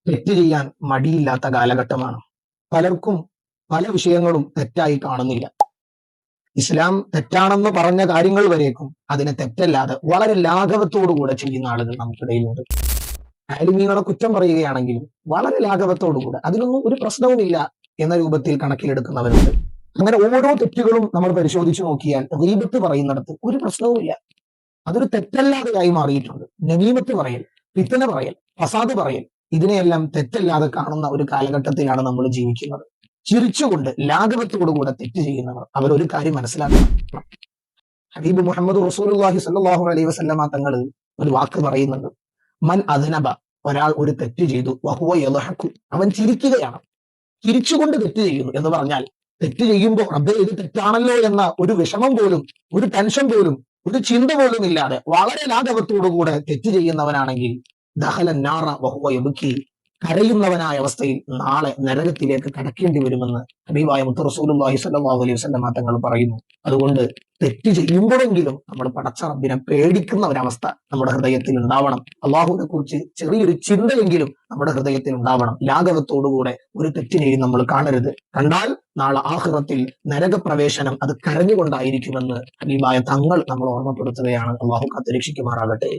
തെറ്റ് ചെയ്യാൻ മടിയില്ലാത്ത കാലഘട്ടമാണ്. പലർക്കും പല വിഷയങ്ങളും തെറ്റായി കാണുന്നില്ല. ഇസ്ലാം തെറ്റാണെന്ന് പറഞ്ഞ കാര്യങ്ങൾ വരേക്കും അതിനെ തെറ്റല്ലാതെ വളരെ ലാഘവത്തോടുകൂടെ ചെയ്യുന്ന ആളുകൾ നമുക്കിടയിലുണ്ട്. ആലിമീങ്ങളെ കുറ്റം പറയുകയാണെങ്കിൽ വളരെ ലാഘവത്തോടുകൂടെ അതിനൊന്നും ഒരു പ്രശ്നവുമില്ല എന്ന രൂപത്തിൽ കണക്കിലെടുക്കുന്നവരുണ്ട്. അങ്ങനെ ഓരോ തെറ്റുകളും നമ്മൾ പരിശോധിച്ചു നോക്കിയാൽ ഗീബത്ത് പറയുന്നിടത്ത് ഒരു പ്രശ്നവുമില്ല, അതൊരു തെറ്റല്ലാതെയായി മാറിയിട്ടുണ്ട്. നമീമത്ത് പറയൽ, ഫിത്ന പറയൽ, ഫസാദ് പറയൽ, ഇതിനെയെല്ലാം തെറ്റല്ലാതെ കാണുന്ന ഒരു കാലഘട്ടത്തിലാണ് നമ്മൾ ജീവിക്കുന്നത്. ചിരിച്ചുകൊണ്ട് ലാഘവത്തോടുകൂടെ തെറ്റ് ചെയ്യുന്നവർ അവരൊരു കാര്യം മനസ്സിലാക്കണം. ഹബീബ് മുഹമ്മദ് റസൂലുള്ളാഹി സ്വല്ലല്ലാഹു അലൈഹി വസല്ലമ തങ്ങൾ ഒരു വാക്ക് പറയുന്നുണ്ട്. മൻ അദ്നബ, ഒരാൾ ഒരു തെറ്റ് ചെയ്തു, വഹുവ യദ്ഹഖു, അവൻ ചിരിക്കുകയാണ്. ചിരിച്ചുകൊണ്ട് തെറ്റ് ചെയ്യുന്നു എന്ന് പറഞ്ഞാൽ തെറ്റ് ചെയ്യുമ്പോൾ റബ്ബേ ഇത് തെറ്റാണല്ലോ എന്ന ഒരു വിഷമം പോലും, ഒരു ടെൻഷൻ പോലും, ഒരു ചിന്ത പോലും ഇല്ലാതെ വളരെ ലാഘവത്തോടുകൂടെ തെറ്റ് ചെയ്യുന്നവനാണെങ്കിൽ ദഖലൻ നാറ വഹുവ യബ്കി, കരയുന്നവനായ അവസ്ഥയിൽ നാളെ നരകത്തിലേക്ക് കടക്കേണ്ടി വരുമെന്ന് ഹബീബായ മുത്ത് റസൂലുള്ളാഹി സ്വല്ലല്ലാഹു അലൈഹി വസല്ലമ തങ്ങൾ പറയുന്നു. അതുകൊണ്ട് തെറ്റ് ചെയ്യുമ്പോഴെങ്കിലും നമ്മൾ പടച്ച റബ്ബിനെ പേടിക്കുന്ന ഒരവസ്ഥ നമ്മുടെ ഹൃദയത്തിൽ ഉണ്ടാവണം. അള്ളാഹുവിനെ കുറിച്ച് ചെറിയൊരു ചിന്തയെങ്കിലും നമ്മുടെ ഹൃദയത്തിൽ ഉണ്ടാവണം. ലാഘവത്തോടുകൂടെ ഒരു തെറ്റിനെയും നമ്മൾ കാണരുത്. കണ്ടാൽ നാളെ ആഖിറത്തിൽ നരകപ്രവേശനം അത് കരഞ്ഞുകൊണ്ടായിരിക്കുമെന്ന് ഹബീബായ തങ്ങൾ നമ്മൾ ഓർമ്മപ്പെടുത്തുകയാണ്. അള്ളാഹു കാത്തുരക്ഷിക്കുമാറാകട്ടെ.